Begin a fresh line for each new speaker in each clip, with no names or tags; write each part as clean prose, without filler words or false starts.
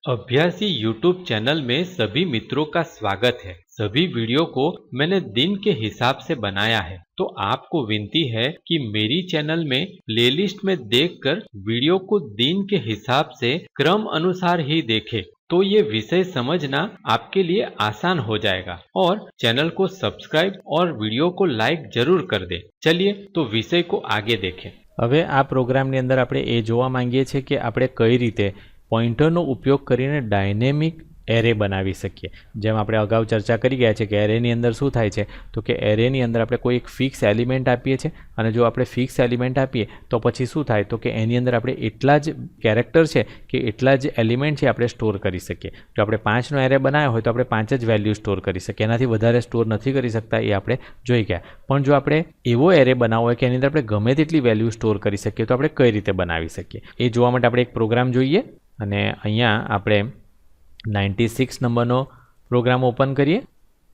अभ्यासी YouTube channel में सभी मित्रों का स्वागत है। सभी वीडियो को मैंने दिन के हिसाब से बनाया है, तो आपको विनती है कि मेरी चैनल में प्लेलिस्ट में देखकर वीडियो को दिन के हिसाब से क्रम अनुसार ही देखें, तो ये विषय समझना आपके लिए आसान हो जाएगा। और चैनल को सब्सक्राइब और वीडियो को लाइक जरूर कर दें। चलिए तो विषय को आगे देखें।
હવે આ પ્રોગ્રામની અંદર આપણે એ જોવા માંગીએ છીએ કે આપણે કઈ રીતે પોઇન્ટરનો ઉપયોગ કરીને ડાયનેમિક એરે બનાવી શકીએ। જેમ આપણે અગાઉ ચર્ચા કરી ગયા છે કે એરેની અંદર શું થાય છે, તો કે એરેની અંદર આપણે કોઈ એક ફિક્સ એલિમેન્ટ આપીએ છીએ અને જો આપણે ફિક્સ એલિમેન્ટ આપીએ તો પછી શું થાય, તો કે એની અંદર આપણે એટલા જ કેરેક્ટર છે કે એટલા જ એલિમેન્ટ છે આપણે સ્ટોર કરી શકીએ। જો આપણે 5નો એરે બનાવ્યો હોય તો આપણે 5 જ વેલ્યુ સ્ટોર કરી શકીએ, એનાથી વધારે સ્ટોર નથી કરી શકતા, એ આપણે જોઈ ગયા। પણ જો આપણે એવો એરે બનાવવો હોય કે એની અંદર આપણે ગમે તેટલી વેલ્યુ સ્ટોર કરી શકીએ તો આપણે કઈ રીતે બનાવી શકીએ એ જોવા માટે આપણે એક પ્રોગ્રામ જોઈએ। અને અહીંયા આપણે 96 નંબરનો પ્રોગ્રામ ઓપન કરીએ।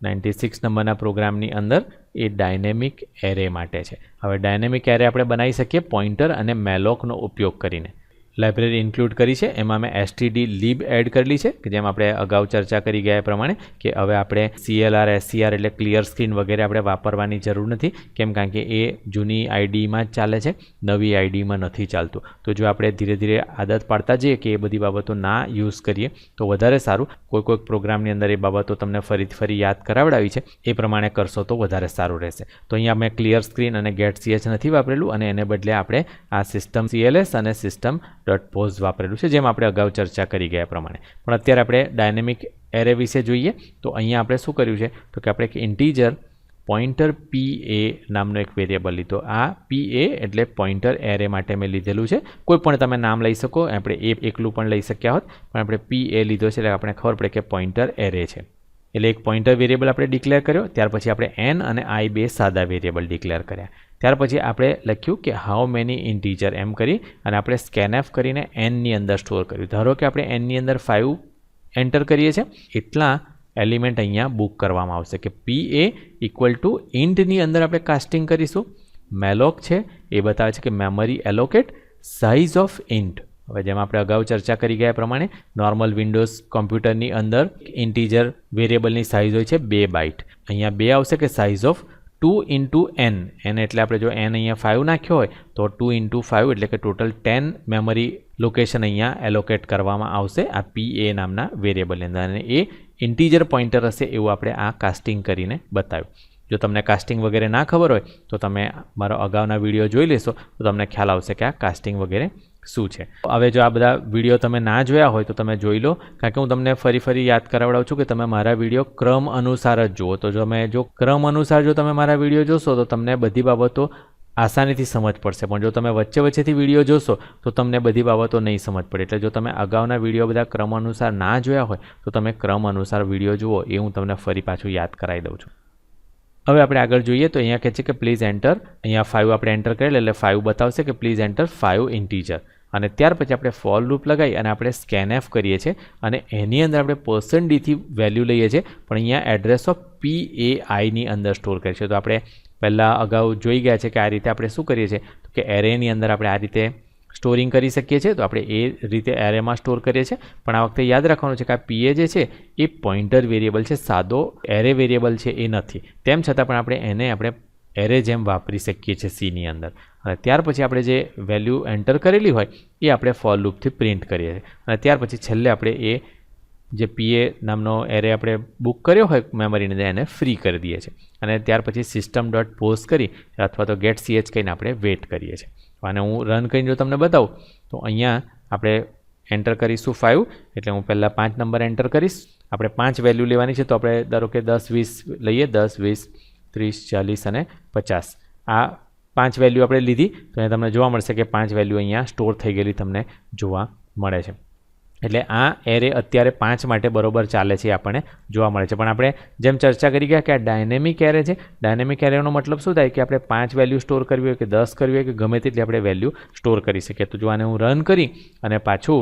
96 નંબરના પ્રોગ્રામની અંદર એ ડાયનેમિક એરે માટે છે। હવે ડાયનેમિક એરે આપણે બનાવી શકીએ પોઇન્ટર અને મેલોકનો ઉપયોગ કરીને। લાઇબ્રેરી ઇન્ક્લુડ કરી છે, એમાં મેં stdlib એડ કરેલી છે કે જેમ આપણે અગાઉ ચર્ચા કરી ગયા એ પ્રમાણે કે હવે આપણે CLR SCR એટલે ક્લિયર સ્ક્રીન વગેરે આપણે વાપરવાની જરૂર નથી, કેમ કારણ કે એ જૂની આઈડીમાં જ ચાલે છે, નવી આઈડીમાં નથી ચાલતું। તો જો આપણે ધીરે ધીરે આદત પાડતા જઈએ કે એ બધી બાબતો ના યુઝ કરીએ તો વધારે સારું। કોઈક પ્રોગ્રામની અંદર એ બાબતો તમને ફરી યાદ કરાવડાવી છે, એ પ્રમાણે કરશો તો વધારે સારું રહેશે। તો અહીંયા મેં ક્લિયર સ્ક્રીન અને ગેટ ch નથી વાપરેલું અને એને બદલે આપણે આ સિસ્ટમ CLS અને સિસ્ટમ .pos વાપરેલું છે, જેમ આપણે અગાઉ ચર્ચા કરી ગયા પ્રમાણે। પણ અત્યારે આપણે ડાયનેમિક એરે વિશે જોઈએ તો અહીંયા આપણે શું કર્યું છે, તો કે આપણે એક ઇન્ટીજર પોઇન્ટર PA નામનો એક વેરિયેબલ લીધો। આ PA એટલે પોઇન્ટર એરે માટે મેં લીધેલું છે, કોઈ પણ તમે નામ લઈ શકો, આપણે એ એકલું પણ લઈ શક્યા હોત, પણ આપણે PA લીધો છે એટલે આપણે ખબર પડે કે પોઇન્ટર એરે છે। એટલે એક પોઇન્ટર વેરિયેબલ આપણે ડિક્લેર કર્યો, ત્યાર પછી આપણે n અને i બે સાદા વેરિયેબલ ડિક્લેર કર્યા। ત્યાર પછી આપણે લખ્યું કે હાઉ મેની ઇન્ટીજર એમ કરી અને આપણે સ્કેનએફ કરીને n ની અંદર સ્ટોર કર્યું। ધારો કે આપણે n ની અંદર 5 એન્ટર કરીએ છીએ, એટલા એલિમેન્ટ અહીંયા બુક કરવામાં આવશે કે PA ઇક્વલ ટુ ઇન્ટની અંદર આપણે કાસ્ટિંગ કરીશું। મેલોક છે એ બતાવે છે કે memory allocate size of int. હવે જેમ આપણે અગાઉ ચર્ચા કરી ગયા પ્રમાણે નોર્મલ વિન્ડોઝ કોમ્પ્યુટરની અંદર ઇન્ટીજર વેરિયેબલની સાઇઝ હોય છે 2 બાઇટ, અહીંયા 2 આવશે કે સાઇઝ ઓફ 2 into n એટલે આપણે જો n અહીંયા 5 નાખ્યો હોય તો 2 into 5 એટલે કે ટોટલ 10 મેમરી લોકેશન અહીંયા એલોકેટ કરવામાં આવશે આ PA નામના વેરિયેબલની અંદર, અને એ ઇન્ટીજર પોઇન્ટર હશે એવું આપણે આ કાસ્ટિંગ કરીને બતાવ્યું। જો તમને કાસ્ટિંગ વગેરે ના ખબર હોય તો તમે મારો અગાઉના વિડીયો જોઈ લેશો તો તમને ખ્યાલ આવશે કે આ કાસ્ટિંગ વગેરે શું છે। હવે જો આ બધા વિડીયો તમે ના જોયા હોય તો તમે જોઈ લો, કારણ કે હું તમને ફરી યાદ કરાવડાવું છું કે તમે મારા વિડીયો ક્રમ અનુસાર જ જુઓ। તો જો ક્રમ અનુસાર જો તમે મારા વિડીયો જોશો તો તમને બધી બાબતો આસાનીથી સમજ પડશે, પણ જો તમે વચ્ચેથી વિડીયો જોશો તો તમને બધી બાબતો નહીં સમજ પડે। એટલે જો તમે અગાઉના વિડીયો બધા ક્રમ અનુસાર ના જોયા હોય તો તમે ક્રમ અનુસાર વિડીયો જુઓ, એ હું તમને ફરી પાછું યાદ કરાવી દઉં છું। હવે આપણે આગળ જોઈએ તો અહીંયા કહે છે કે પ્લીઝ એન્ટર, અહીંયા 5 આપણે એન્ટર કરેલ એટલે 5 બતાવશે કે પ્લીઝ એન્ટર 5 ઇન્ટીજર, અને ત્યાર પછી આપણે ફોર લૂપ લગાવી અને આપણે સ્કેનએફ કરીએ છીએ અને એની અંદર આપણે %d થી વેલ્યુ લઈએ છીએ, પણ અહીંયા એડ્રેસ ઓફ PAI ની અંદર સ્ટોર કરીએ છીએ। તો આપણે પહેલાં અગાઉ જોઈ ગયા છે કે આ રીતે આપણે શું કરીએ છીએ, તો કે એરેની અંદર આપણે આ રીતે સ્ટોરિંગ કરી શકીએ છીએ, તો આપણે એ રીતે એરેમાં સ્ટોર કરીએ છીએ। પણ આ વખતે યાદ રાખવાનું છે કે આ PA જે છે એ પોઇન્ટર વેરિયેબલ છે, સાદો એરે વેરિયેબલ છે એ નથી, તેમ છતાં પણ આપણે એરે જેમ વાપરી શકીએ છીએ C ની અંદર। અને ત્યાર પછી આપણે જે વેલ્યુ એન્ટર કરેલી હોય એ આપણે ફોર લૂપથી પ્રિન્ટ કરીએ છીએ, અને ત્યાર પછી છેલ્લે આપણે એ જે PA નામનો એરે આપણે બુક કર્યો હોય મેમરીની અંદર એને ફ્રી કરી દઈએ છીએ, અને ત્યાર પછી system.pos કરી અથવા તો get ch કહીને આપણે વેઇટ કરીએ છીએ। અને હું રન કરીને જો તમને બતાવું તો અહીંયા આપણે એન્ટર કરીશું 5, એટલે હું પહેલાં 5 નંબર એન્ટર કરીશ। આપણે 5 વેલ્યુ લેવાની છે, તો આપણે ધારો કે 10 20 લઈએ, 10 20 30 40 અને 50 આ 5 વેલ્યુ આપણે લીધી, તો અહીંયા તમને જોવા મળશે કે 5 વેલ્યુ અહીંયા સ્ટોર થઈ ગયેલી તમને જોવા મળે છે। એટલે આ એરે અત્યારે 5 માટે બરોબર ચાલે છે આપણને જોવા મળે છે। પણ આપણે જેમ ચર્ચા કરી ગયા કે આ ડાયનેમિક એરે છે, ડાયનેમિક એરેનો મતલબ શું થાય કે આપણે 5 વેલ્યુ સ્ટોર કરવી હોય કે 10 કરવી હોય કે ગમે તેટલી આપણે વેલ્યુ સ્ટોર કરી શકીએ। તો જો આને હું રન કરી અને પાછું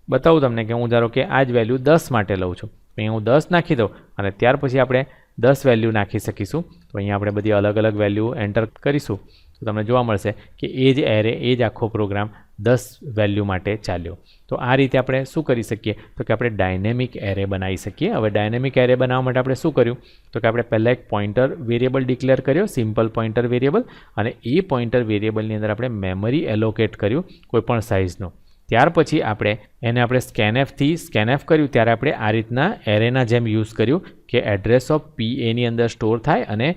બતાવું તમને કે હું ધારો કે આ જ વેલ્યુ 10 માટે લઉં છું, અહીંયા હું 10 નાખી દઉં અને ત્યાર પછી આપણે 10 વેલ્યુ નાખી શકીશું। તો અહીંયા આપણે બધી અલગ અલગ વેલ્યુ એન્ટર કરીશું તો તમને જોવા મળશે કે એ જ એરે, એ જ આખો પ્રોગ્રામ 10 વેલ્યુ માટે ચાલ્યો. તો આ રીતે આપણે શું કરી શકીએ તો કે આપણે ડાયનેમિક એરે બનાવી શકીએ. હવે ડાયનેમિક એરે બનાવવા માટે આપણે શું કર્યું તો કે આપણે પહેલાં એક પોઇન્ટર વેરિયેબલ ડિક્લેર કર્યો, સિમ્પલ પોઇન્ટર વેરિયેબલ, અને એ પોઇન્ટર વેરિયેબલની અંદર આપણે મેમરી એલોકેટ કર્યું કોઈપણ સાઇઝનો. ત્યાર પછી આપણે સ્કેનએફથી સ્કેનએફ કર્યું ત્યારે આપણે આ રીતના એરેના જેમ યુઝ કર્યું કે એડ્રેસ ઓફ PAની અંદર સ્ટોર થાય અને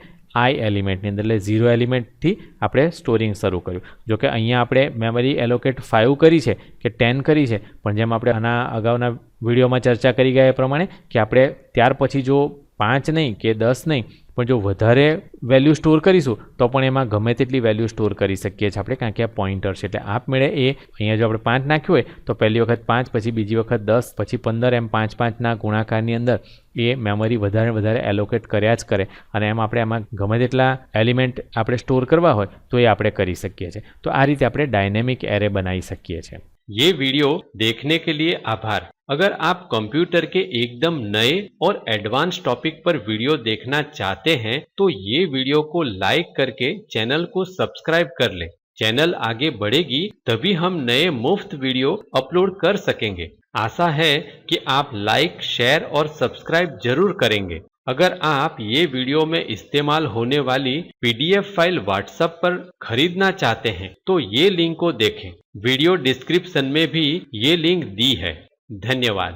આઈ એલિમેન્ટની અંદર એટલે 0 એલિમેન્ટથી આપણે સ્ટોરિંગ શરૂ કર્યું. જો કે અહીંયા આપણે મેમરી એલોકેટ 5 કરી છે કે 10 કરી છે, પણ જેમ આપણે આના અગાઉના વિડીયોમાં ચર્ચા કરી ગયા એ પ્રમાણે કે આપણે ત્યાર પછી જો 5 નહીં કે 10 નહીં પણ જો વધારે વેલ્યુ સ્ટોર કરીશું તો પણ એમાં ગમે તેટલી વેલ્યુ સ્ટોર કરી શકીએ છીએ આપણે, કારણ કે આ પોઇન્ટર છે. એટલે આપમેળે એ અહીંયા જો આપણે 5 નાખ્યું હોય તો પહેલી વખત 5, પછી બીજી વખત 10, પછી 15, એમ 5-5ના ગુણાકારની અંદર એ મેમરી વધારે એલોકેટ કર્યા જ કરે, અને એમ આપણે આમાં ગમે તેટલા એલિમેન્ટ આપણે સ્ટોર કરવા હોય તો એ આપણે કરી શકીએ છીએ. તો આ રીતે આપણે ડાયનેમિક એરે બનાવી શકીએ છીએ.
ये वीडियो देखने के लिए आभार. अगर आप कंप्यूटर के एकदम नए और एडवांस टॉपिक पर वीडियो देखना चाहते हैं तो ये वीडियो को लाइक करके चैनल को सब्सक्राइब कर लें. चैनल आगे बढ़ेगी तभी हम नए मुफ्त वीडियो अपलोड कर सकेंगे. आशा है कि आप लाइक, शेयर और सब्सक्राइब जरूर करेंगे. अगर आप ये वीडियो में इस्तेमाल होने वाली PDF फाइल व्हाट्सएप पर खरीदना चाहते हैं तो ये लिंक को देखें. वीडियो डिस्क्रिप्शन में भी ये लिंक दी है. धन्यवाद.